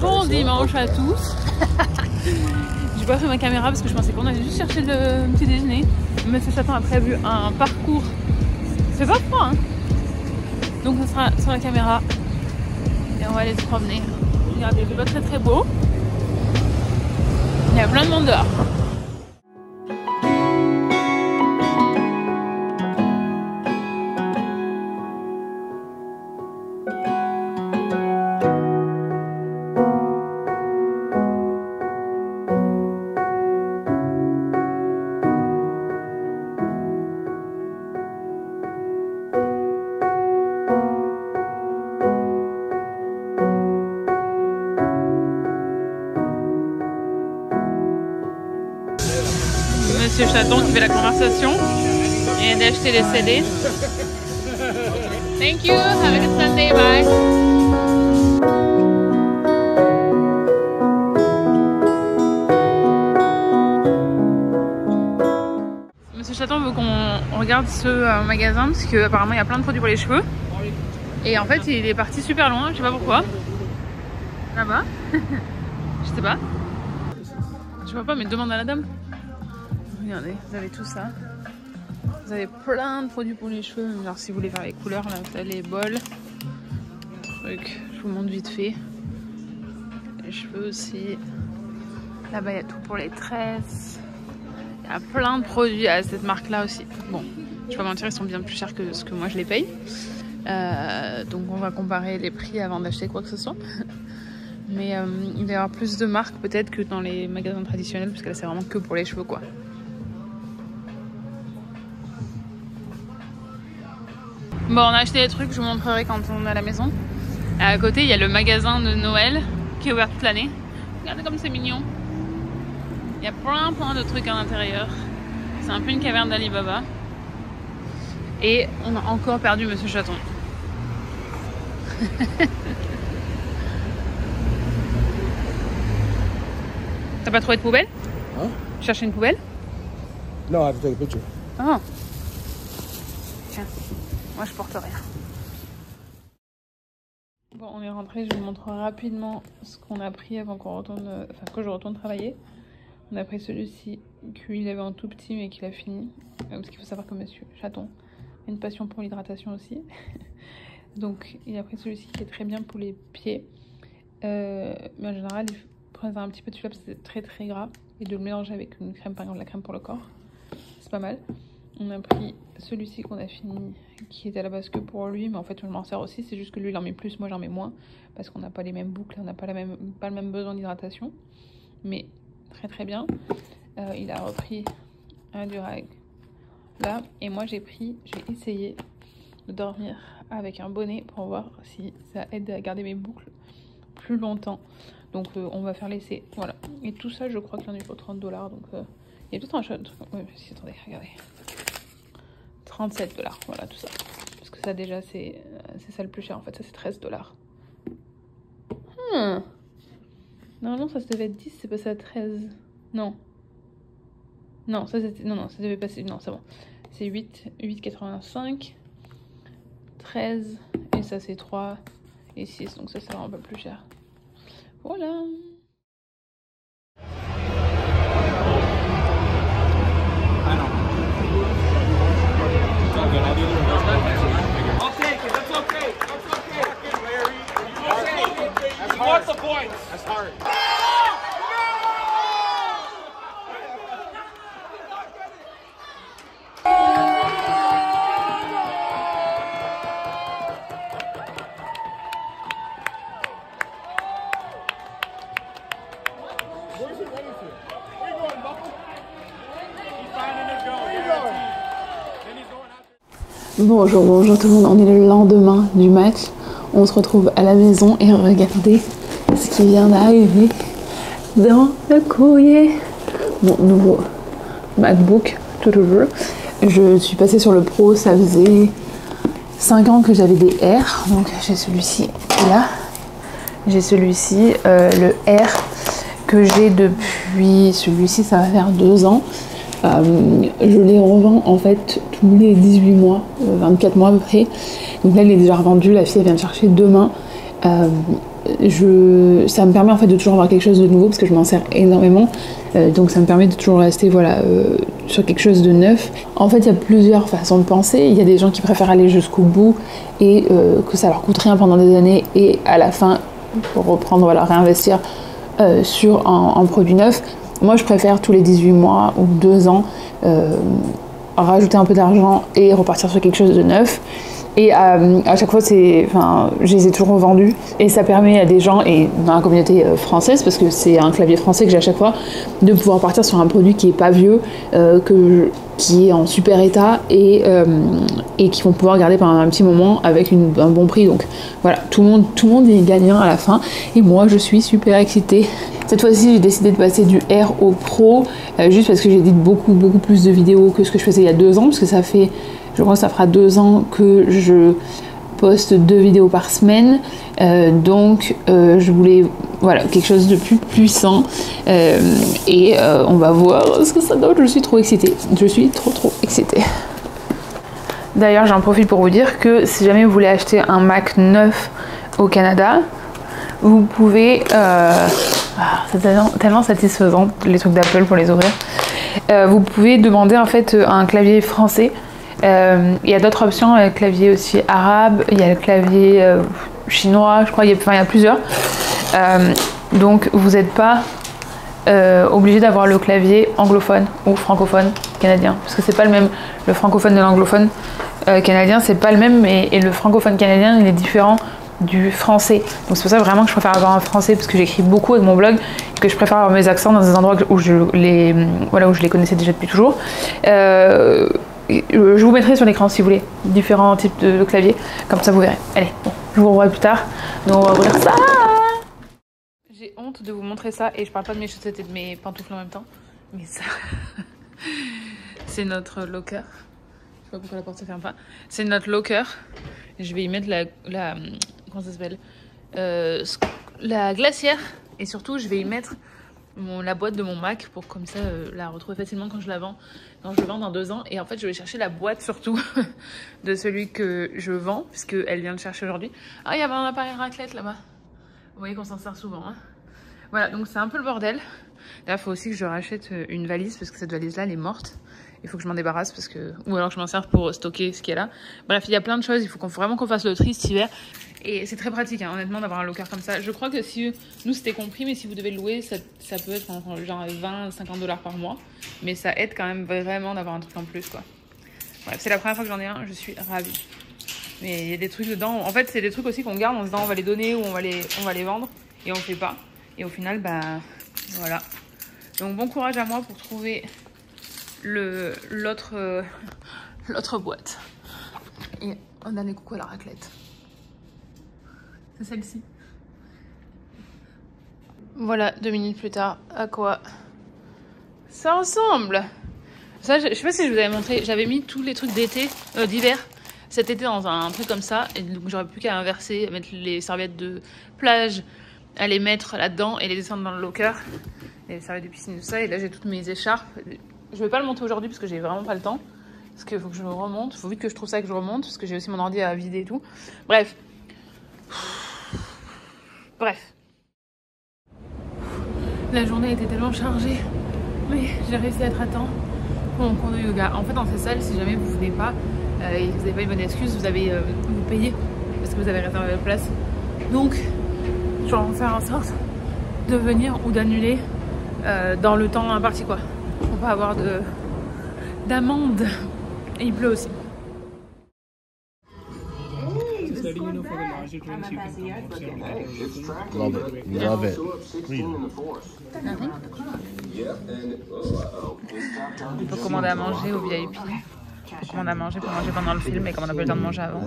Bon dimanche à tous. J'ai pas fait ma caméra parce que je pensais qu'on allait juste chercher le petit déjeuner. Monsieur Chaton a prévu un parcours. C'est pas froid, hein. Donc on sera sur la caméra et on va aller se promener. Regardez, c'est pas très beau. Il y a plein de monde dehors. Monsieur Chaton qui fait la conversation et d'acheter les CD. Thank you, have a good Sunday, bye. Monsieur Chaton veut qu'on regarde ce magasin parce qu'apparemment il y a plein de produits pour les cheveux. Et en fait il est parti super loin, je sais pas pourquoi. Là-bas. Je sais pas. Je vois pas mais demande à la dame. Regardez, vous avez tout ça. Vous avez plein de produits pour les cheveux. Alors si vous voulez faire les couleurs, là vous avez les bols. Trucs, je vous montre vite fait. Les cheveux aussi. Là-bas il y a tout pour les tresses. Il y a plein de produits à cette marque là aussi. Bon, je vais pas mentir, ils sont bien plus chers que ce que moi je les paye. Donc on va comparer les prix avant d'acheter quoi que ce soit. Mais il va y avoir plus de marques peut-être que dans les magasins traditionnels. Parce que là c'est vraiment que pour les cheveux quoi. Bon, on a acheté des trucs, je vous montrerai quand on est à la maison. Et à côté, il y a le magasin de Noël qui est ouvert toute l'année. Regardez comme c'est mignon. Il y a plein de trucs à l'intérieur. C'est un peu une caverne d'Ali Baba. Et on a encore perdu Monsieur Chaton. T'as pas trouvé de poubelle? Hein? Chercher une poubelle? Non, I have to take a picture. Oh. Tiens. Moi je porte rien. Bon, on est rentré, je vous montre rapidement ce qu'on a pris avant qu'on retourne, enfin que je retourne travailler. On a pris celui-ci, qu'il avait en tout petit mais qu'il a fini. Parce qu'il faut savoir que Monsieur Chaton a une passion pour l'hydratation aussi. Donc il a pris celui-ci qui est très bien pour les pieds. Mais en général, il faut un petit peu de celui-là parce que c'est très gras. Et de le mélanger avec une crème, par exemple la crème pour le corps. C'est pas mal. On a pris celui-ci qu'on a fini, qui était à la base que pour lui, mais en fait je m'en sers aussi, c'est juste que lui il en met plus, moi j'en mets moins, parce qu'on n'a pas les mêmes boucles, on n'a pas le même besoin d'hydratation, mais très bien. Il a repris un durag là, et moi j'ai essayé de dormir avec un bonnet pour voir si ça aide à garder mes boucles plus longtemps. Donc on va faire l'essai, voilà. Et tout ça je crois qu'il en est pour 30 $, donc il y a peut-être un truc, oui, si, attendez, regardez. 37 $, voilà tout ça. Parce que ça déjà c'est ça le plus cher en fait, ça c'est 13 $. Normalement ça devait être 10, c'est passé à 13. Non. Non, ça c'était. Non, ça devait passer. Non, c'est bon. C'est 8,85. 13. Et ça c'est 3 et 6. Donc ça sera un peu plus cher. Voilà. What's the point? That's hard. Where's he running to? Where you going, Buffalo? He's finding his goal. Where you going? Then he's going out there. Bonjour tout le monde, on est le lendemain du match. On se retrouve à la maison et regardez ce qui vient d'arriver dans le courrier. Mon nouveau MacBook, tout toujours. Je suis passée sur le Pro, ça faisait 5 ans que j'avais des R. Donc j'ai celui-ci là. J'ai celui-ci, le R, que j'ai depuis, celui-ci ça va faire 2 ans. Je les revends en fait tous les 18 mois, 24 mois à peu près. Donc là il est déjà revendu, la fille elle vient me chercher demain. ça me permet en fait de toujours avoir quelque chose de nouveau parce que je m'en sers énormément. Donc ça me permet de toujours rester sur quelque chose de neuf. En fait, il y a plusieurs façons de penser. Il y a des gens qui préfèrent aller jusqu'au bout et que ça leur coûte rien pendant des années et à la fin, pour reprendre, réinvestir sur un produit neuf. Moi, je préfère tous les 18 mois ou 2 ans rajouter un peu d'argent et repartir sur quelque chose de neuf. Et à chaque fois, je les ai toujours revendus. Et ça permet à des gens, et dans la communauté française, parce que c'est un clavier français que j'ai à chaque fois, de pouvoir partir sur un produit qui est pas vieux, qui est en super état et qui vont pouvoir garder pendant un petit moment avec un bon prix. Donc voilà, tout le monde est gagnant à la fin. Et moi, je suis super excitée. Cette fois-ci, j'ai décidé de passer du R au Pro, juste parce que j'édite beaucoup plus de vidéos que ce que je faisais il y a 2 ans, parce que je crois que ça fera 2 ans que je poste 2 vidéos par semaine. Donc je voulais quelque chose de plus puissant. On va voir ce que ça donne. Je suis trop excitée. Je suis trop excitée. D'ailleurs, j'en profite pour vous dire que si jamais vous voulez acheter un Mac neuf au Canada, vous pouvez... c'est tellement satisfaisant les trucs d'Apple pour les ouvrir. Vous pouvez demander en fait un clavier français. Il y a d'autres options, le clavier aussi arabe, il y a le clavier chinois, je crois, il y a plusieurs. Donc vous n'êtes pas obligé d'avoir le clavier anglophone ou francophone canadien, parce que c'est pas le même. Le francophone et l'anglophone canadien, c'est pas le même, et le francophone canadien, il est différent du français. Donc c'est pour ça vraiment que je préfère avoir un français, parce que j'écris beaucoup avec mon blog, que je préfère avoir mes accents dans des endroits où je les connaissais déjà depuis toujours. Je vous mettrai sur l'écran si vous voulez différents types de claviers, comme ça vous verrez. Allez, bon, je vous revois plus tard. Donc on va ouvrir ça. J'ai honte de vous montrer ça, et je parle pas de mes chaussettes et de mes pantoufles en même temps, mais ça c'est notre locker. Je sais pas pourquoi la porte se ferme pas. C'est notre locker. Je vais y mettre comment ça s'appelle, la glacière, et surtout je vais y mettre la boîte de mon Mac pour comme ça la retrouver facilement quand je le vends dans 2 ans. Et en fait je vais chercher la boîte surtout de celui que je vends, puisque elle vient de chercher aujourd'hui. Ah, il y avait un appareil raclette là-bas, vous voyez qu'on s'en sert souvent, hein. Voilà, donc c'est un peu le bordel. Là il faut aussi que je rachète une valise, parce que cette valise là elle est morte. Il faut que je m'en débarrasse, ou alors que je m'en serve pour stocker ce qu'il y a là. Bref, il y a plein de choses, il faut vraiment qu'on fasse le tri cet hiver. Et c'est très pratique, hein, honnêtement, d'avoir un locker comme ça. Je crois que nous c'était compris, mais si vous devez le louer, ça peut être genre 20-50$ par mois. Mais ça aide quand même vraiment d'avoir un truc en plus, quoi. Bref, c'est la première fois que j'en ai un, je suis ravie. Mais il y a des trucs dedans. En fait, c'est des trucs aussi qu'on garde en se disant on va les donner ou on va les vendre. Et on le fait pas. Et au final, voilà. Donc bon courage à moi pour trouver l'autre boîte. Et un dernier coucou à la raclette. C'est celle-ci. Voilà, 2 minutes plus tard, à quoi ça ressemble. Ça, je sais pas si je vous avais montré, j'avais mis tous les trucs d'hiver cet été dans un truc comme ça, et donc j'aurais plus qu'à inverser, à mettre les serviettes de plage, à les mettre là-dedans et les descendre dans le locker, les serviettes de piscine, tout ça. Et là j'ai toutes mes écharpes. Je vais pas le monter aujourd'hui parce que j'ai vraiment pas le temps, parce qu'il faut que je remonte, il faut vite que je trouve ça et que je remonte, parce que j'ai aussi mon ordi à vider et tout. Bref. La journée était tellement chargée, mais j'ai réussi à être à temps pour mon cours de yoga. En fait, dans ces salles, si jamais vous venez pas et que vous n'avez pas une bonne excuse, vous payez parce que vous avez réservé la place. Donc, je vais en faire en sorte de venir ou d'annuler dans le temps imparti, quoi. Pour pas avoir d'amende. Et il pleut aussi. Love it. On peut commander à manger au VIP. On peut commander à manger pour manger pendant le film, mais comme on n'a pas le temps de manger avant.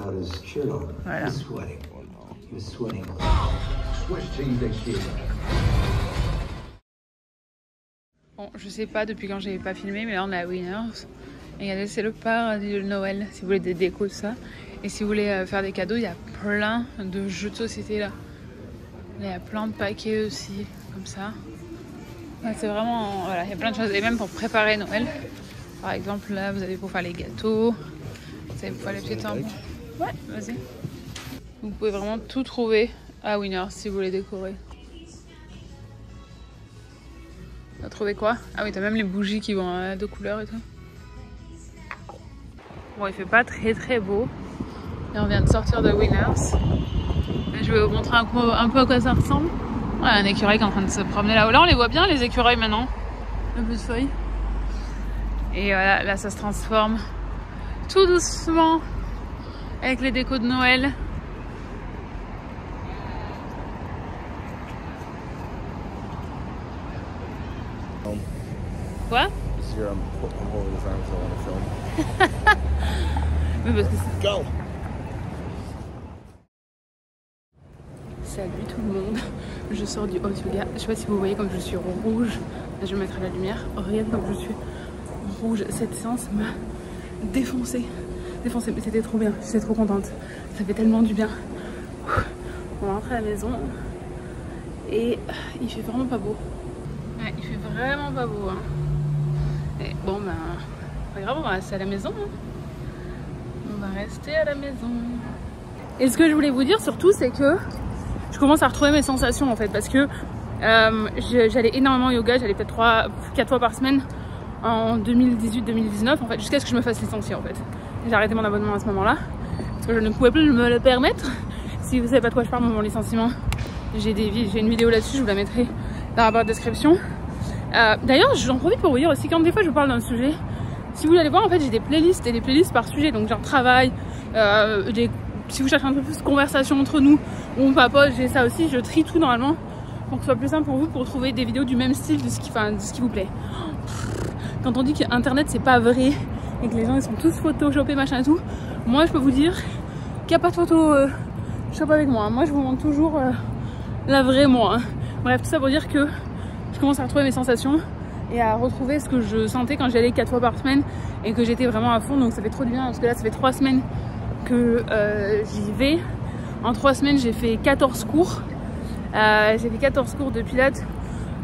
Voilà. Bon, je sais pas depuis quand j'avais pas filmé, mais là on est à Winners. Et regardez, c'est le paradis de Noël, si vous voulez des décos, ça. Et si vous voulez faire des cadeaux, il y a plein de jeux de société là. Il y a plein de paquets aussi, comme ça. Ouais, c'est vraiment... Voilà, il y a plein de choses. Et même pour préparer Noël. Par exemple, là, vous avez pour faire les gâteaux. Vous avez pour faire les petits tampons. Ouais, vas-y. Vous pouvez vraiment tout trouver à Winners si vous voulez décorer. T'as trouvé quoi? Ah oui, t'as même les bougies qui vont de couleurs et tout. Bon, il fait pas très beau. Et on vient de sortir de Winners. Et je vais vous montrer un peu à quoi ça ressemble. Ouais, un écureuil qui est en train de se promener là-haut. Là, on les voit bien, les écureuils maintenant. Un peu de feuilles. Et voilà, là, ça se transforme tout doucement avec les décos de Noël. Quoi? Mais parce que c'est... Go! Salut tout le monde, je sors du hot yoga. Je sais pas si vous voyez comme je suis rouge. Là, je vais mettre la lumière. Regarde comme je suis rouge. Cette séance m'a défoncé. Mais c'était trop bien, j'étais trop contente. Ça fait tellement du bien. On rentre à la maison et il fait vraiment pas beau. Ouais, il fait vraiment pas beau. Hein. Et bon ben, pas grave, on va rester à la maison. Hein. On va rester à la maison. Et ce que je voulais vous dire surtout, c'est que je commence à retrouver mes sensations en fait, parce que j'allais énormément au yoga, j'allais peut-être 4 fois par semaine en 2018-2019 en fait, jusqu'à ce que je me fasse licencier en fait. J'ai arrêté mon abonnement à ce moment-là parce que je ne pouvais plus me le permettre. Si vous savez pas de quoi je parle, mon licenciement, j'ai une vidéo là-dessus, je vous la mettrai dans la barre de description. D'ailleurs, j'en profite pour vous dire aussi, quand des fois je vous parle d'un sujet, si vous allez voir, en fait, j'ai des playlists et des playlists par sujet, donc genre travail, si vous cherchez un peu plus de conversation entre nous, ou on papote, j'ai ça aussi, je trie tout normalement pour que ce soit plus simple pour vous, pour trouver des vidéos du même style de ce qui vous plaît. Quand on dit qu'Internet c'est pas vrai et que les gens ils sont tous photoshopés machin et tout, moi je peux vous dire qu'il n'y a pas de photo shop avec moi. Moi je vous montre toujours la vraie moi. Bref, tout ça pour dire que je commence à retrouver mes sensations et à retrouver ce que je sentais quand j'y allais 4 fois par semaine et que j'étais vraiment à fond, donc ça fait trop du bien parce que là ça fait 3 semaines que j'y vais. En 3 semaines j'ai fait 14 cours. J'ai fait 14 cours de pilates,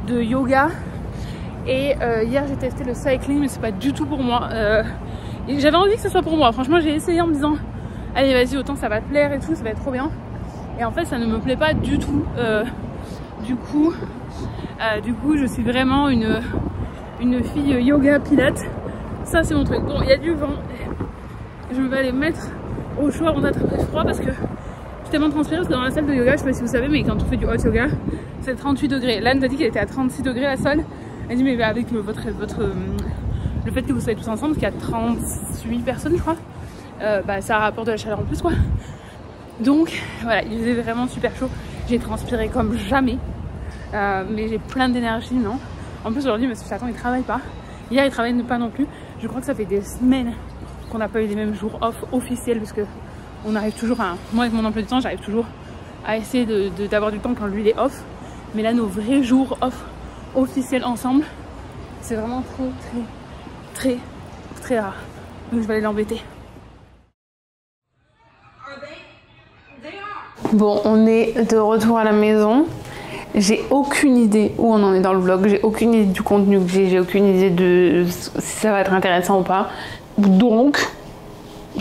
de yoga et hier j'ai testé le cycling mais c'est pas du tout pour moi. J'avais envie que ce soit pour moi, franchement j'ai essayé en me disant allez vas-y autant ça va te plaire et tout, ça va être trop bien, et en fait ça ne me plaît pas du tout. Du coup je suis vraiment une fille yoga pilates, ça c'est mon truc. Bon, il y a du vent, je vais aller me mettre au chaud avant d'attraper froid parce que je suis tellement transpirée, parce que dans la salle de yoga, je sais pas si vous savez, mais quand on fait du hot yoga c'est 38 degrés. Là elle nous a dit qu'elle était à 36 degrés la salle. Elle dit mais avec le fait que vous soyez tous ensemble, qu'il y a 38 personnes je crois, bah ça rapporte de la chaleur en plus quoi. Donc voilà, il faisait vraiment super chaud, j'ai transpiré comme jamais, mais j'ai plein d'énergie non. En plus aujourd'hui monsieur Chaton il travaille pas, hier il travaille pas non plus. Je crois que ça fait des semaines qu'on n'a pas eu les mêmes jours off officiels, parce que on arrive toujours à, moi avec mon emploi du temps j'arrive toujours à essayer d'avoir du temps quand lui il est off, mais là nos vrais jours off officiels ensemble c'est vraiment très rare, donc je vais aller l'embêter. Bon, on est de retour à la maison. J'ai aucune idée où on en est dans le vlog, j'ai aucune idée du contenu que j'ai aucune idée de si ça va être intéressant ou pas. Donc,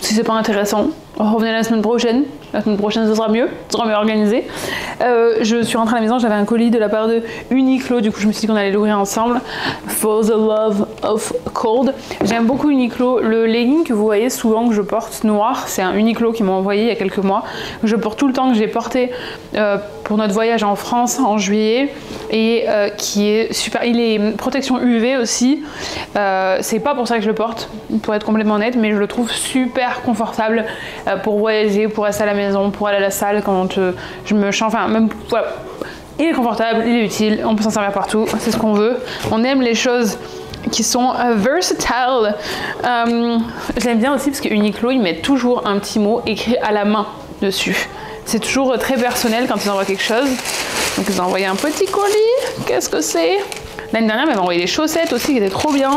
si c'est pas intéressant, revenez la semaine prochaine. La semaine prochaine, ce sera mieux organisé. Je suis rentrée à la maison, j'avais un colis de la part de Uniqlo, du coup je me suis dit qu'on allait l'ouvrir ensemble. For the love of cold. J'aime beaucoup Uniqlo. Le legging que vous voyez souvent que je porte noir, c'est un Uniqlo qui m'a envoyé il y a quelques mois. Je porte tout le temps, que j'ai porté pour notre voyage en France en juillet, et qui est super. Il est protection UV aussi. C'est pas pour ça que je le porte, pour être complètement honnête, mais je le trouve super confortable pour voyager, pour rester à la maison, pour aller à la salle quand je me change. Enfin, même voilà. Il est confortable, il est utile, on peut s'en servir partout, c'est ce qu'on veut. On aime les choses qui sont versatiles. J'aime bien aussi parce que Uniqlo, ils mettent toujours un petit mot écrit à la main dessus. C'est toujours très personnel quand ils envoient quelque chose. Donc ils ont envoyé un petit colis. Qu'est-ce que c'est? L'année dernière, ils m'avaient envoyé des chaussettes aussi qui étaient trop bien.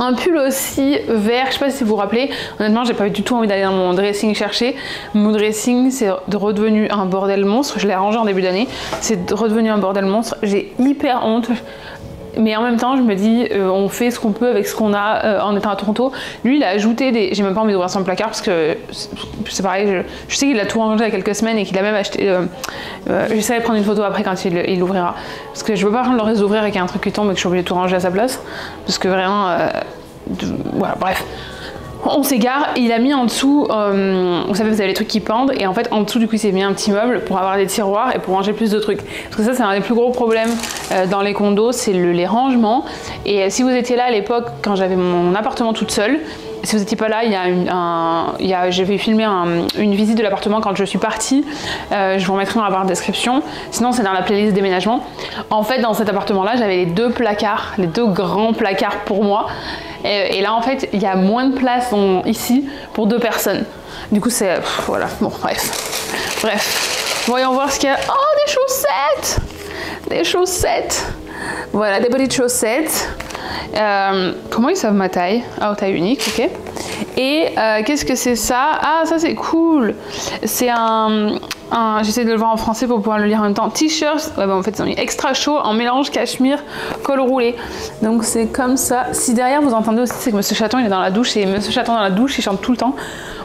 Un pull aussi vert, je sais pas si vous vous rappelez. Honnêtement, j'ai pas eu du tout envie d'aller dans mon dressing chercher. Mon dressing, c'est redevenu un bordel monstre. Je l'ai arrangé en début d'année. C'est redevenu un bordel monstre. J'ai hyper honte. Mais en même temps, je me dis, on fait ce qu'on peut avec ce qu'on a en étant à Toronto. Lui, il a ajouté des... J'ai même pas envie d'ouvrir son placard parce que c'est pareil, je sais qu'il a tout rangé il y a quelques semaines et qu'il a même acheté... J'essaierai de prendre une photo après quand il l'ouvrira. Parce que je veux pas le réouvrir et qu'il y a un truc qui tombe et que je suis obligée de tout ranger à sa place. Parce que vraiment... voilà, bref. On s'égare, il a mis en dessous, vous savez, vous avez les trucs qui pendent, et en fait, en dessous, du coup, il s'est mis un petit meuble pour avoir des tiroirs et pour ranger plus de trucs. Parce que ça, c'est un des plus gros problèmes dans les condos, c'est les rangements. Et si vous étiez là à l'époque, quand j'avais mon appartement toute seule, si vous n'étiez pas là, j'avais filmé une visite de l'appartement quand je suis partie. Je vous remettrai dans la barre de description. Sinon, c'est dans la playlist déménagement. En fait, dans cet appartement-là, j'avais les deux placards, les deux grands placards pour moi. Et là, en fait, il y a moins de place ici pour 2 personnes. Du coup, c'est... voilà, bon, bref. Voyons voir ce qu'il y a. Oh, des chaussettes! Des chaussettes! Voilà, des petites chaussettes. Comment ils savent ma taille? Ah, taille unique, ok. Et qu'est-ce que c'est ça? Ah, ça c'est cool. C'est j'essaie de le voir en français pour pouvoir le lire en même temps. T-shirt, ouais, bah, en fait c'est extra chaud en mélange cachemire col roulé. Donc c'est comme ça. Si derrière vous entendez aussi, c'est que Monsieur Chaton il est dans la douche et Monsieur Chaton dans la douche il chante tout le temps.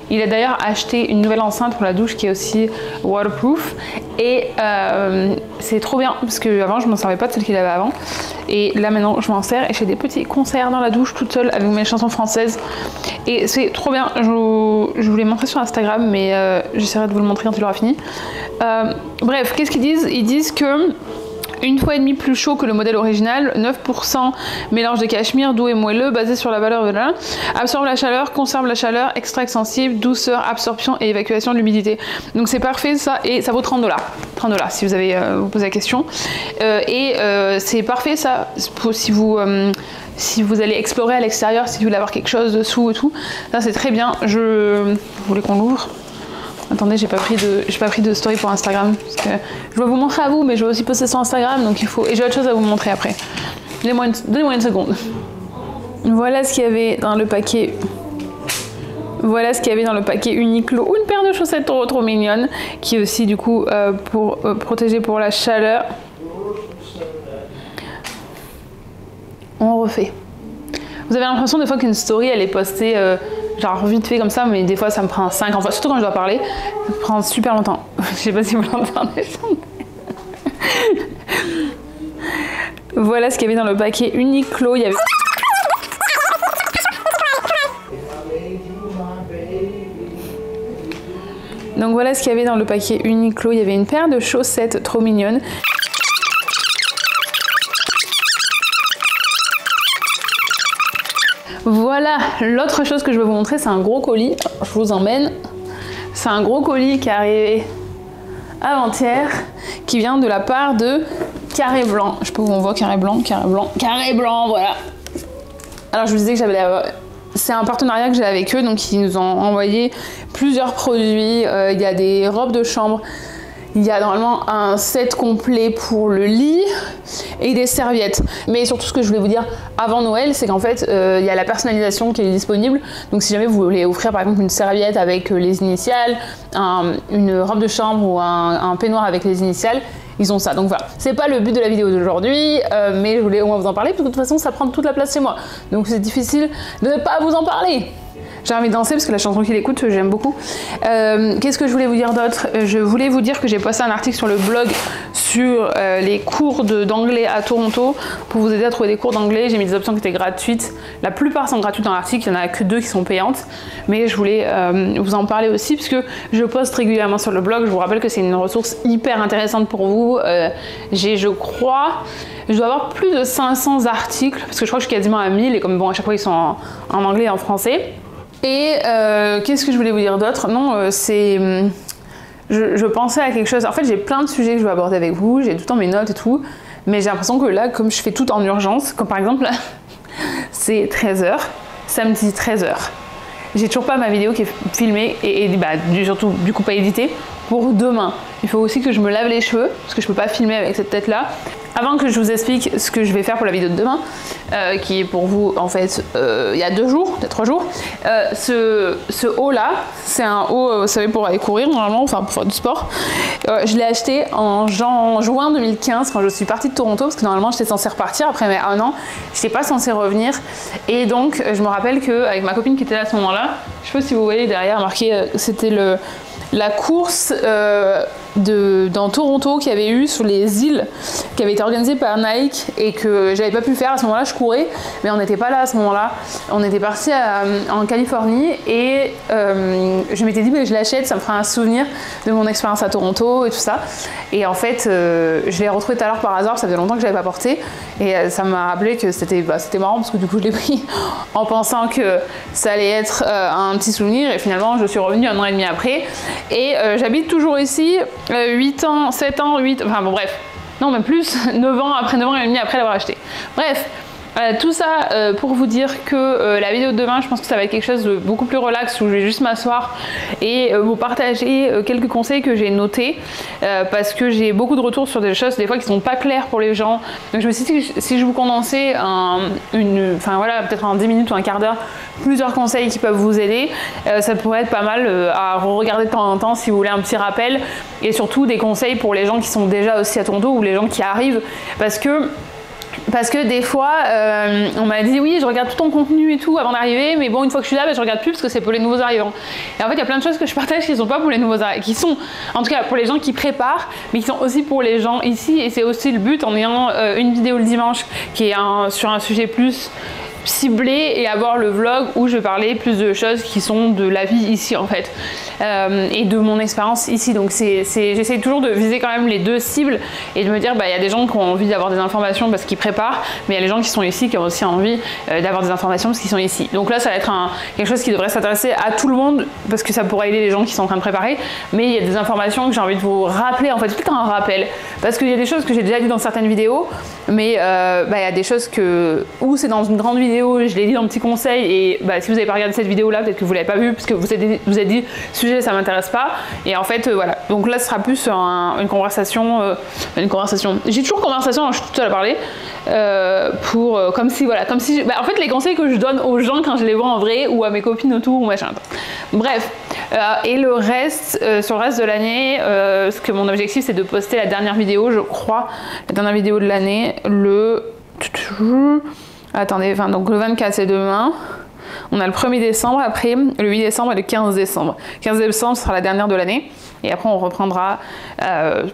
Il a d'ailleurs acheté une nouvelle enceinte pour la douche qui est aussi waterproof et c'est trop bien parce que avant je m'en servais pas de celle qu'il avait avant et là maintenant je m'en sers et je fais des petits concerts dans la douche toute seule avec mes chansons françaises et c'est trop bien. Je vous l'ai montré sur Instagram mais j'essaierai de vous le montrer quand il aura fini. Bref, qu'est-ce qu'ils disent? Ils disent que 1,5 fois plus chaud que le modèle original, 9% mélange de cachemire, doux et moelleux, basé sur la valeur de la... absorbe la chaleur, conserve la chaleur, extra extensible, douceur, absorption et évacuation de l'humidité. Donc c'est parfait ça, et ça vaut 30$. 30$ si vous avez vous posez la question. C'est parfait ça, pour, si vous allez explorer à l'extérieur, si vous voulez avoir quelque chose dessous et tout, ça c'est très bien. Vous voulez qu'on l'ouvre? Attendez, j'ai pas pris de story pour Instagram parce que je dois vous montrer à vous, mais je vais aussi poster sur Instagram, donc il faut. Et j'ai autre chose à vous montrer après. Donnez-moi une seconde. Voilà ce qu'il y avait dans le paquet. Voilà ce qu'il y avait dans le paquet Uniqlo. Une paire de chaussettes trop mignonne, qui est aussi du coup pour protéger pour la chaleur. On refait. Vous avez l'impression des fois qu'une story elle est postée. Genre vite fait comme ça, mais des fois ça me prend 5 ans, surtout quand je dois parler, ça me prend super longtemps. Je sais pas si vous l'entendez. Voilà ce qu'il y avait dans le paquet Uniqlo. Il y avait... Donc voilà ce qu'il y avait dans le paquet Uniqlo. Il y avait une paire de chaussettes trop mignonnes. Voilà, l'autre chose que je veux vous montrer, c'est un gros colis. Je vous emmène. C'est un gros colis qui est arrivé avant-hier, qui vient de la part de Carré Blanc. Je sais pas où on voit Carré Blanc, voilà. Alors je vous disais que c'est un partenariat que j'ai avec eux, donc ils nous ont envoyé plusieurs produits. Il y a des robes de chambre. Il y a normalement un set complet pour le lit et des serviettes. Mais surtout ce que je voulais vous dire avant Noël, c'est qu'en fait, il y a la personnalisation qui est disponible. Donc si jamais vous voulez offrir par exemple une serviette avec les initiales, une robe de chambre ou un peignoir avec les initiales, ils ont ça. Donc voilà, c'est pas le but de la vidéo d'aujourd'hui, mais je voulais au moins vous en parler, parce que de toute façon ça prend toute la place chez moi. Donc c'est difficile de ne pas vous en parler. J'ai envie de danser parce que la chanson qu'il écoute, j'aime beaucoup. Qu'est-ce que je voulais vous dire d'autre? Je voulais vous dire que j'ai posté un article sur le blog sur les cours d'anglais à Toronto pour vous aider à trouver des cours d'anglais. J'ai mis des options qui étaient gratuites. La plupart sont gratuites dans l'article, il n'y en a que 2 qui sont payantes. Mais je voulais vous en parler aussi parce que je poste régulièrement sur le blog. Je vous rappelle que c'est une ressource hyper intéressante pour vous. Je crois... Je dois avoir plus de 500 articles parce que je crois que je suis quasiment à 1000 et comme bon à chaque fois ils sont en anglais et en français. Et qu'est-ce que je voulais vous dire d'autre? Non, je pensais à quelque chose. En fait, j'ai plein de sujets que je veux aborder avec vous. J'ai tout le temps mes notes et tout. Mais j'ai l'impression que là, comme je fais tout en urgence, comme par exemple, là, c'est 13h, samedi 13h. J'ai toujours pas ma vidéo qui est filmée et surtout du coup pas éditée. pour demain. Il faut aussi que je me lave les cheveux, parce que je peux pas filmer avec cette tête là. Avant que je vous explique ce que je vais faire pour la vidéo de demain, qui est pour vous en fait il y a 2 jours, peut-être 3 jours, ce haut là, c'est un haut, vous savez, pour aller courir normalement, enfin pour faire du sport. Je l'ai acheté en juin 2015 quand je suis partie de Toronto, parce que normalement j'étais censée repartir après mais 1 an, j'étais pas censée revenir. Et donc je me rappelle qu'avec ma copine qui était là à ce moment-là, je sais pas si vous voyez derrière marqué, c'était la course dans Toronto qu'il y avait eu sur les îles, qui avait été organisée par Nike et que j'avais pas pu faire. À ce moment-là, je courais, mais on n'était pas là à ce moment-là. On était parti en Californie et je m'étais dit, bah, je l'achète, ça me fera un souvenir de mon expérience à Toronto et tout ça. Et en fait, je l'ai retrouvé tout à l'heure par hasard, ça faisait longtemps que je l'avais pas porté et ça m'a rappelé que c'était marrant parce que du coup, je l'ai pris en pensant que ça allait être un petit souvenir et finalement, je suis revenue 1 an et demi après. Et j'habite toujours ici, 8 ans, 7 ans, 8, enfin bon bref, non même plus, 9 ans et demi après l'avoir acheté. Bref, tout ça pour vous dire que la vidéo de demain, je pense que ça va être quelque chose de beaucoup plus relax où je vais juste m'asseoir et vous partager quelques conseils que j'ai notés parce que j'ai beaucoup de retours sur des choses des fois qui sont pas claires pour les gens. Donc je me suis dit que si je vous condensais enfin voilà, peut-être en 10 minutes ou un quart d'heure, plusieurs conseils qui peuvent vous aider, ça pourrait être pas mal à regarder de temps en temps si vous voulez un petit rappel et surtout des conseils pour les gens qui sont déjà aussi à Toronto ou les gens qui arrivent parce que des fois, on m'a dit oui, je regarde tout ton contenu et tout avant d'arriver, mais bon, une fois que je suis là, je regarde plus parce que c'est pour les nouveaux arrivants. Et en fait, il y a plein de choses que je partage qui sont pas pour les nouveaux arrivants, qui sont en tout cas pour les gens qui préparent, mais qui sont aussi pour les gens ici. Et c'est aussi le but en ayant une vidéo le dimanche qui est sur un sujet plus ciblé et avoir le vlog où je vais parler plus de choses qui sont de la vie ici en fait et de mon expérience ici. Donc j'essaie toujours de viser quand même les 2 cibles et de me dire bah il y a des gens qui ont envie d'avoir des informations parce qu'ils préparent, mais il y a les gens qui sont ici qui ont aussi envie d'avoir des informations parce qu'ils sont ici. Donc là ça va être quelque chose qui devrait s'intéresser à tout le monde parce que ça pourrait aider les gens qui sont en train de préparer, mais il y a des informations que j'ai envie de vous rappeler en fait, peut-être un rappel parce qu'il y a des choses que j'ai déjà dit dans certaines vidéos, mais il y a des choses où c'est dans une grande vidéo, je l'ai dit dans un petit conseil et si vous n'avez pas regardé cette vidéo là, peut-être que vous l'avez pas vue parce que vous avez dit sujet ça m'intéresse pas et en fait voilà, donc là ce sera plus une conversation, j'ai toujours conversation, je suis toute seule à parler comme si en fait les conseils que je donne aux gens quand je les vois en vrai ou à mes copines autour ou machin. Bref, et le reste, sur le reste de l'année, ce que mon objectif c'est de poster la dernière vidéo, je crois, la dernière vidéo de l'année, attendez, donc le 24 c'est demain, on a le 1er décembre, après le 8 décembre et le 15 décembre. 15 décembre sera la dernière de l'année et après on reprendra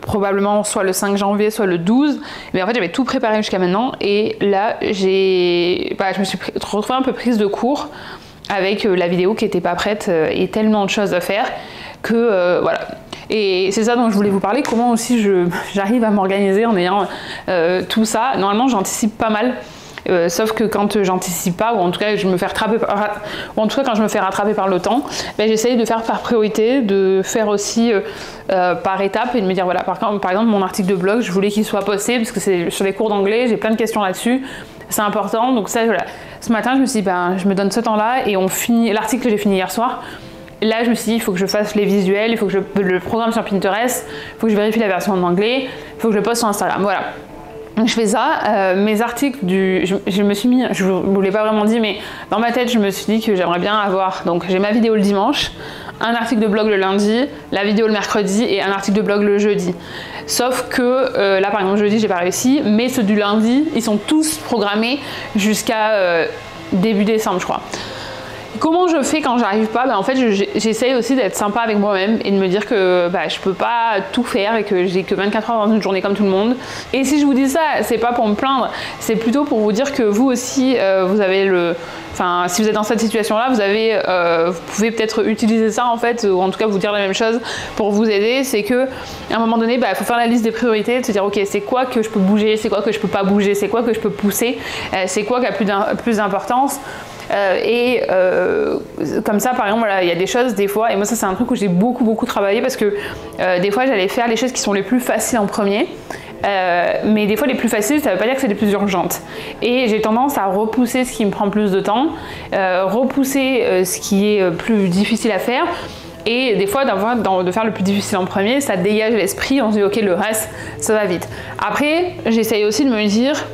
probablement soit le 5 janvier soit le 12. Mais en fait j'avais tout préparé jusqu'à maintenant et là je me suis retrouvée un peu prise de court avec la vidéo qui n'était pas prête et tellement de choses à faire que voilà. Et c'est ça dont je voulais vous parler, comment aussi j'arrive à m'organiser en ayant tout ça. Normalement j'anticipe pas mal. Sauf que quand j'anticipe pas, ou en tout cas je me fais rattraper quand je me fais rattraper par le temps, j'essaye de faire par priorité, de faire aussi par étapes et de me dire voilà, par exemple mon article de blog, je voulais qu'il soit posté parce que c'est sur les cours d'anglais, j'ai plein de questions là-dessus, c'est important, donc ça voilà. Ce matin je me suis dit je me donne ce temps-là et on finit l'article que j'ai fini hier soir. Là je me suis dit il faut que je fasse les visuels, il faut que je le programme sur Pinterest, il faut que je vérifie la version en anglais, il faut que je le poste sur Instagram, voilà. Donc je fais ça, mes articles je me suis mis, je vous l'ai pas vraiment dit, mais dans ma tête je me suis dit que j'aimerais bien avoir, donc j'ai ma vidéo le dimanche, un article de blog le lundi, la vidéo le mercredi et un article de blog le jeudi. Sauf que là par exemple jeudi j'ai pas réussi, mais ceux du lundi ils sont tous programmés jusqu'à début décembre je crois. Comment je fais quand j'arrive pas? En fait j'essaye aussi d'être sympa avec moi-même et de me dire que je peux pas tout faire et que j'ai que 24 heures dans une journée comme tout le monde. Et si je vous dis ça, c'est pas pour me plaindre, c'est plutôt pour vous dire que vous aussi vous avez si vous êtes dans cette situation-là, vous pouvez peut-être utiliser ça en fait, ou en tout cas vous dire la même chose pour vous aider. C'est que à un moment donné, il faut faire la liste des priorités, de se dire ok, c'est quoi que je peux bouger, c'est quoi que je peux pas bouger, c'est quoi que je peux pousser, c'est quoi qui a plus d'importance. Comme ça par exemple voilà, il y a des choses des fois, et moi ça c'est un truc où j'ai beaucoup travaillé parce que des fois j'allais faire les choses qui sont les plus faciles en premier. Mais des fois les plus faciles ça veut pas dire que c'est les plus urgentes et j'ai tendance à repousser ce qui me prend plus de temps, repousser ce qui est plus difficile à faire Et des fois, de faire le plus difficile en premier, ça dégage l'esprit, on se dit ok, le reste, ça va vite. Après, j'essaye aussi de me dire,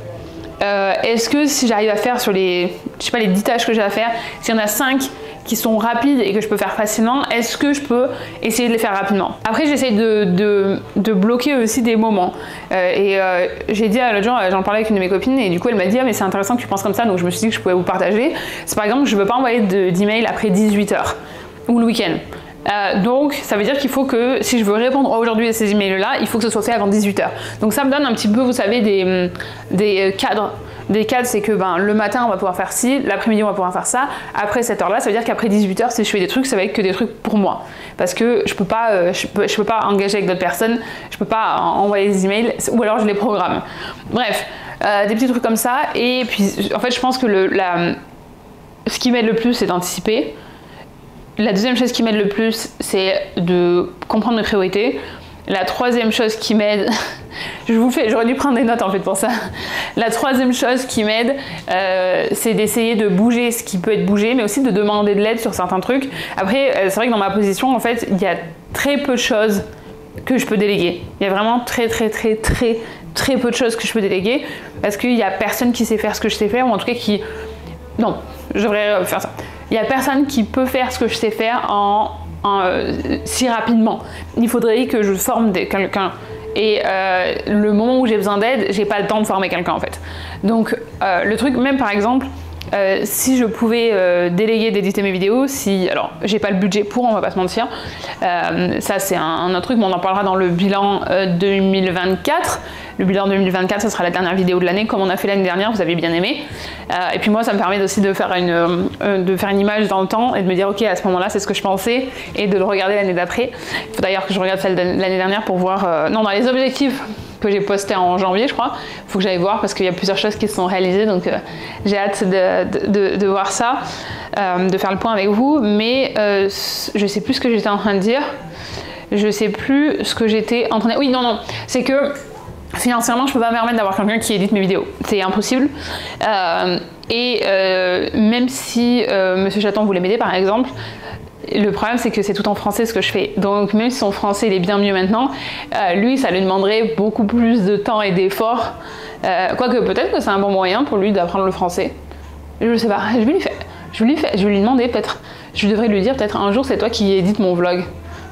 est-ce que si j'arrive à faire sur les 10 tâches que j'ai à faire, s'il y en a 5 qui sont rapides et que je peux faire facilement, est-ce que je peux essayer de les faire rapidement? Après, j'essaye de bloquer aussi des moments. J'ai dit à l'autre jour, j'en parlais avec une de mes copines, et du coup elle m'a dit ah, mais c'est intéressant que tu penses comme ça, donc je me suis dit que je pouvais vous partager. C'est par exemple, je ne veux pas envoyer d'email après 18 h ou le week-end. Donc ça veut dire qu'il faut que si je veux répondre aujourd'hui à ces emails là, il faut que ce soit fait avant 18 h. Donc ça me donne un petit peu, vous savez, des cadres. Des cadres, c'est que le matin on va pouvoir faire ci, l'après-midi on va pouvoir faire ça, après cette heure là, ça veut dire qu'après 18 h si je fais des trucs, ça va être que des trucs pour moi. Parce que je peux pas, je peux pas engager avec d'autres personnes, je peux pas envoyer des emails, ou alors je les programme. Bref, des petits trucs comme ça. Et puis en fait je pense que ce qui m'aide le plus c'est d'anticiper. La deuxième chose qui m'aide le plus, c'est de comprendre mes priorités. La troisième chose qui m'aide, j'aurais dû prendre des notes en fait pour ça. La troisième chose qui m'aide, c'est d'essayer de bouger ce qui peut être bougé, mais aussi de demander de l'aide sur certains trucs. Après, c'est vrai que dans ma position, en fait, il y a très peu de choses que je peux déléguer. Il y a vraiment très peu de choses que je peux déléguer, parce qu'il n'y a personne qui sait faire ce que je sais faire, ou en tout cas qui... Non, je devrais faire ça. Il n'y a personne qui peut faire ce que je sais faire si rapidement. Il faudrait que je forme quelqu'un. Et le moment où j'ai besoin d'aide, j'ai pas le temps de former quelqu'un en fait. Donc le truc, même par exemple, si je pouvais déléguer d'éditer mes vidéos, alors j'ai pas le budget pour, on va pas se mentir, ça c'est un autre truc, mais on en parlera dans le bilan 2024. Le bilan 2024, ça sera la dernière vidéo de l'année, comme on a fait l'année dernière, vous avez bien aimé. Et puis moi, ça me permet aussi de faire une image dans le temps et de me dire, ok, à ce moment-là, c'est ce que je pensais, et de le regarder l'année d'après. Il faut d'ailleurs que je regarde celle de l'année dernière pour voir... non, dans les objectifs que j'ai postés en janvier, je crois, il faut que j'aille voir parce qu'il y a plusieurs choses qui se sont réalisées, donc j'ai hâte de voir ça, de faire le point avec vous. Mais je sais plus ce que j'étais en train de dire. Je sais plus ce que j'étais en train de... Oui, non, c'est que... Financièrement, je peux pas me permettre d'avoir quelqu'un qui édite mes vidéos, c'est impossible. Même si Monsieur Chaton voulait m'aider par exemple, le problème c'est que c'est tout en français ce que je fais. Donc même si son français il est bien mieux maintenant, lui ça lui demanderait beaucoup plus de temps et d'efforts. Quoique peut-être que c'est un bon moyen pour lui d'apprendre le français. Je sais pas, je vais lui demander peut-être. Je devrais lui dire peut-être un jour c'est toi qui édites mon vlog.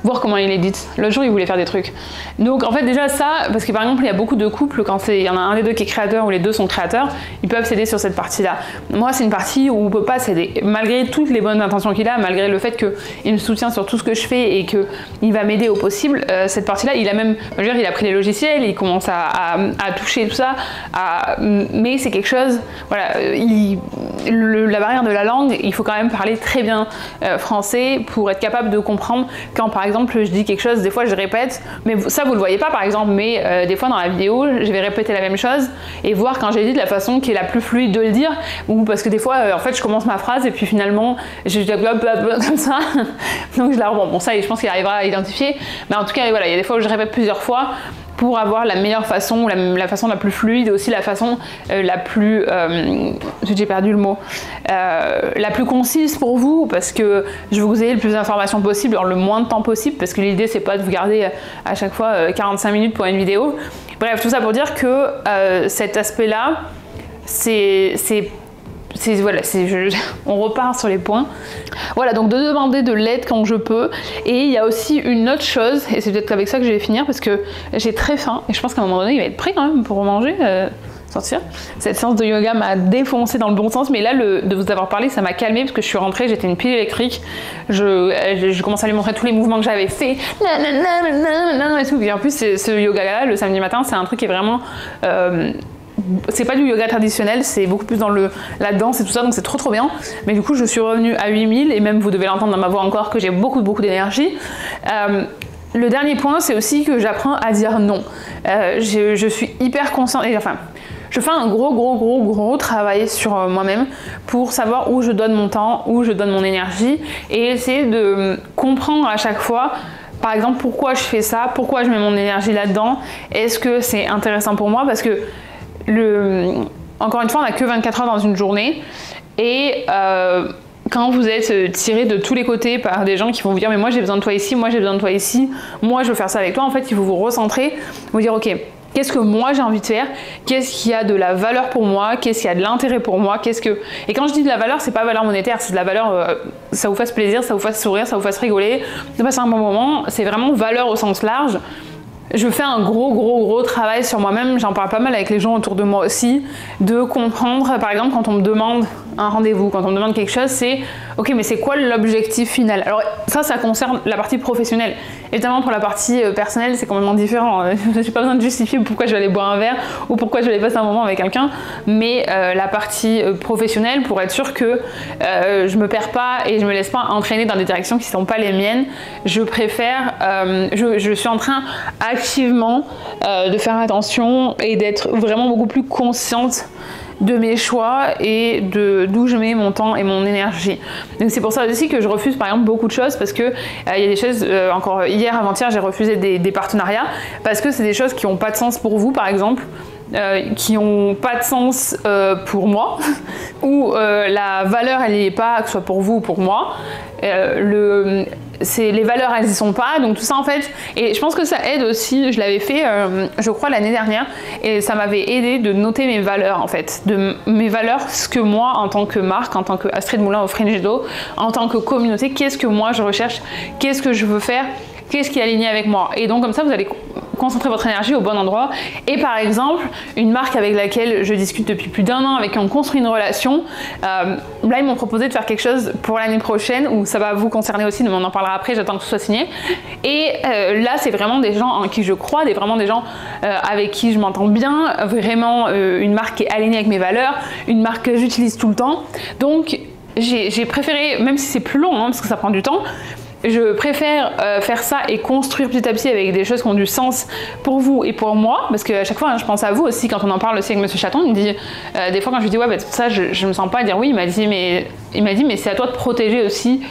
Voir comment il édite. L'autre jour, il voulait faire des trucs. Donc en fait déjà ça, parce que par exemple il y a beaucoup de couples, quand il y en a un des deux qui est créateur ou les deux sont créateurs, ils peuvent s'aider sur cette partie-là. Moi c'est une partie où on peut pas s'aider. Malgré toutes les bonnes intentions qu'il a, malgré le fait qu'il me soutient sur tout ce que je fais et qu'il va m'aider au possible, cette partie-là, il a même, il a pris les logiciels, il commence à toucher tout ça, mais c'est quelque chose, voilà, la barrière de la langue, il faut quand même parler très bien français pour être capable de comprendre quand par exemple je dis quelque chose, des fois je répète, mais ça vous le voyez pas par exemple, mais des fois dans la vidéo je vais répéter la même chose et voir quand j'ai dit de la façon qui est la plus fluide de le dire, ou parce que des fois en fait je commence ma phrase et puis finalement je dis comme ça, donc je la rebond. Bon ça je pense qu'il arrivera à identifier, mais en tout cas voilà, il y a des fois où je répète plusieurs fois pour avoir la meilleure façon, ou la façon la plus fluide, aussi la façon la plus... j'ai perdu le mot. La plus concise pour vous, parce que je veux que vous ayez le plus d'informations possible dans le moins de temps possible, parce que l'idée c'est pas de vous garder à chaque fois 45 minutes pour une vidéo. Bref, tout ça pour dire que cet aspect-là, voilà, on repart sur les points. Voilà, donc de demander de l'aide quand je peux. Et il y a aussi une autre chose, et c'est peut-être avec ça que je vais finir, parce que j'ai très faim, et je pense qu'à un moment donné, il va être prêt quand même pour manger, sortir. Cette séance de yoga m'a défoncé dans le bon sens, mais là, de vous avoir parlé, ça m'a calmé, parce que je suis rentrée, j'étais une pile électrique. Je commence à lui montrer tous les mouvements que j'avais fait. Et tout. Et en plus, ce yoga-là, le samedi matin, c'est un truc qui est vraiment... c'est pas du yoga traditionnel, c'est beaucoup plus dans la danse et tout ça, donc c'est trop bien. Mais du coup je suis revenue à 8000, et même vous devez l'entendre dans ma voix encore que j'ai beaucoup d'énergie. Le dernier point, c'est aussi que j'apprends à dire non. Je suis hyper consciente, et enfin je fais un gros travail sur moi-même pour savoir où je donne mon temps, où je donne mon énergie, et essayer de comprendre à chaque fois, par exemple, pourquoi je fais ça, pourquoi je mets mon énergie là-dedans, est-ce que c'est intéressant pour moi, parce que encore une fois, on n'a que 24 heures dans une journée, et quand vous êtes tiré de tous les côtés par des gens qui vont vous dire mais moi j'ai besoin de toi ici, moi j'ai besoin de toi ici, moi je veux faire ça avec toi, en fait il faut vous recentrer, vous dire ok, qu'est-ce que moi j'ai envie de faire, qu'est-ce qui a de la valeur pour moi, qu'est-ce qui a de l'intérêt pour moi, et quand je dis de la valeur, c'est pas valeur monétaire, c'est de la valeur, ça vous fasse plaisir, ça vous fasse sourire, ça vous fasse rigoler, de passer un bon moment, c'est vraiment valeur au sens large. Je fais un gros travail sur moi-même, j'en parle pas mal avec les gens autour de moi aussi, de comprendre, par exemple, quand on me demande un rendez-vous, quand on me demande quelque chose, c'est ok, mais c'est quoi l'objectif final? Alors ça concerne la partie professionnelle. Évidemment, pour la partie personnelle, c'est complètement différent. J'ai pas besoin de justifier pourquoi je vais aller boire un verre ou pourquoi je vais aller passer un moment avec quelqu'un, mais la partie professionnelle, pour être sûr que je me perds pas et je me laisse pas entraîner dans des directions qui sont pas les miennes, je préfère, je suis en train activement de faire attention et d'être vraiment beaucoup plus consciente de mes choix et d'où je mets mon temps et mon énergie. Donc c'est pour ça aussi que je refuse par exemple beaucoup de choses, parce que il y a des choses, encore hier, avant-hier, j'ai refusé des partenariats parce que c'est des choses qui n'ont pas de sens pour vous par exemple, qui n'ont pas de sens pour moi, ou la valeur elle n'y est pas, que ce soit pour vous ou pour moi. Les valeurs elles y sont pas, donc tout ça en fait, et je pense que ça aide aussi, je l'avais fait je crois l'année dernière, et ça m'avait aidé de noter mes valeurs en fait, de mes valeurs, ce que moi en tant que marque, en tant que Astrid Moulin au Fringido, en tant que communauté, qu'est-ce que moi je recherche, qu'est-ce que je veux faire, qu'est-ce qui est aligné avec moi, et donc comme ça vous allez concentrer votre énergie au bon endroit. Et par exemple, une marque avec laquelle je discute depuis plus d'1 an, avec qui on construit une relation, là ils m'ont proposé de faire quelque chose pour l'année prochaine, où ça va vous concerner aussi, mais on en parlera après, j'attends que ce soit signé. Et là c'est vraiment des gens en qui je crois, vraiment des gens avec qui je m'entends bien, vraiment une marque qui est alignée avec mes valeurs, une marque que j'utilise tout le temps. Donc j'ai préféré, même si c'est plus long, hein, parce que ça prend du temps, je préfère faire ça et construire petit à petit avec des choses qui ont du sens pour vous et pour moi, parce qu'à chaque fois, hein, je pense à vous aussi quand on en parle aussi avec Monsieur Chaton. Il me dit, des fois quand je lui dis ouais, bah, ça je me sens pas à dire oui, il m'a dit mais c'est à toi de protéger aussi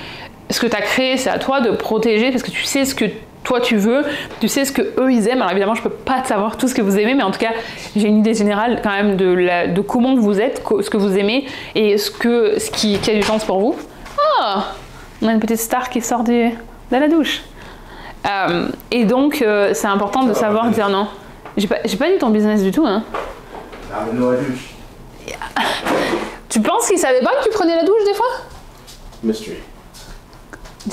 ce que tu as créé, c'est à toi de protéger parce que tu sais ce que toi tu veux, tu sais ce que eux ils aiment. Alors évidemment je peux pas savoir tout ce que vous aimez, mais en tout cas j'ai une idée générale quand même de comment vous êtes, ce que vous aimez et ce qui a du sens pour vous. Oh, on a une petite star qui sort de la douche. Et donc, c'est important de savoir dire non. J'ai pas dit ton business du tout, hein. Amène-nous à la douche. Tu penses qu'il savait pas que tu prenais la douche des fois? Mystery.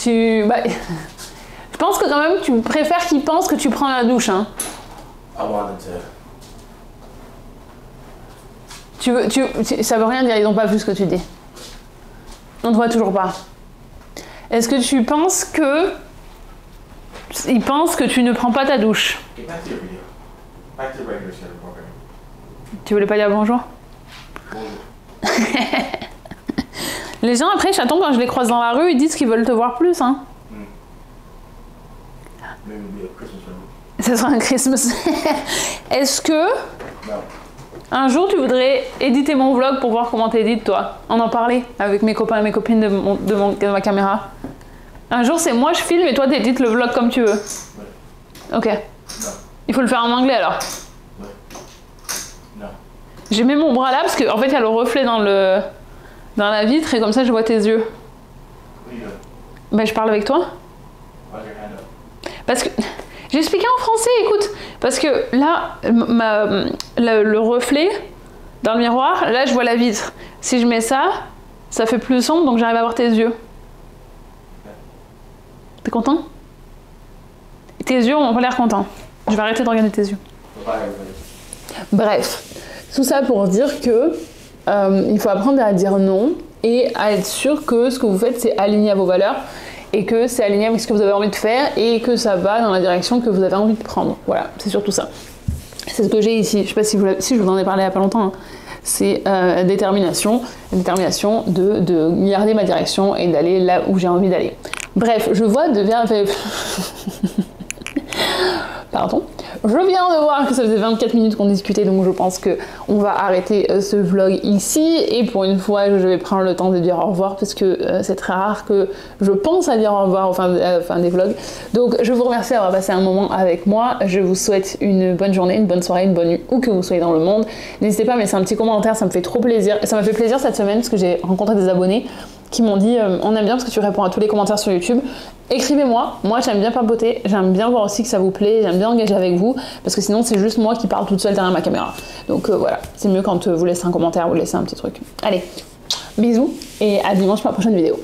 Je pense que quand même, tu préfères qu'il pense que tu prends la douche, hein. I wanted to. Ça veut rien dire, ils n'ont pas vu ce que tu dis. On ne voit toujours pas. Est-ce que tu penses que... Ils pensent que tu ne prends pas ta douche? Get back to your video. Back to the regular set of programming. Tu voulais pas dire bonjour? Bonjour. Les gens après, Chaton, quand je les croise dans la rue, ils disent qu'ils veulent te voir plus, hein. Maybe it'll be a Christmas present. Ce sera un Christmas. Est-ce que... No. Un jour, tu voudrais éditer mon vlog pour voir comment t'édites, toi? On en parlait avec mes copains et mes copines de ma caméra. Un jour, c'est moi, je filme et toi, t'édites le vlog comme tu veux. Ouais. Ok. No. Il faut le faire en anglais, alors. Ouais. No. J'ai mis mon bras là, parce qu'en fait, il y a le reflet dans la vitre, et comme ça, je vois tes yeux. What are you doing? Ben, je parle avec toi. Why's your hand up? Parce que... J'ai expliqué en français, écoute. Parce que là, le reflet dans le miroir, là, je vois la vitre. Si je mets ça, ça fait plus sombre, donc j'arrive à voir tes yeux. T'es content? Tes yeux ont l'air contents. Je vais arrêter de regarder tes yeux. Bye, everybody. Bref, tout ça pour dire que il faut apprendre à dire non et à être sûr que ce que vous faites, c'est aligné à vos valeurs et que c'est aligné avec ce que vous avez envie de faire et que ça va dans la direction que vous avez envie de prendre. Voilà, c'est surtout ça. C'est ce que j'ai ici. Je sais pas si je vous en ai parlé il y a pas longtemps. Hein. C'est détermination de garder ma direction et d'aller là où j'ai envie d'aller. Bref, je vois Pardon. Je viens de voir que ça faisait 24 minutes qu'on discutait, donc je pense qu'on va arrêter ce vlog ici. Et pour une fois, je vais prendre le temps de dire au revoir, parce que c'est très rare que je pense à dire au revoir à la fin des vlogs. Donc je vous remercie d'avoir passé un moment avec moi. Je vous souhaite une bonne journée, une bonne soirée, une bonne nuit, où que vous soyez dans le monde. N'hésitez pas à me laisser un petit commentaire, ça me fait trop plaisir. Et ça m'a fait plaisir cette semaine, parce que j'ai rencontré des abonnés qui m'ont dit on aime bien parce que tu réponds à tous les commentaires sur YouTube. Écrivez-moi, moi j'aime bien papoter, j'aime bien voir aussi que ça vous plaît, j'aime bien engager avec vous, parce que sinon c'est juste moi qui parle toute seule derrière ma caméra. Donc voilà, c'est mieux quand vous laissez un commentaire, vous laissez un petit truc. Allez, bisous et à dimanche pour la prochaine vidéo.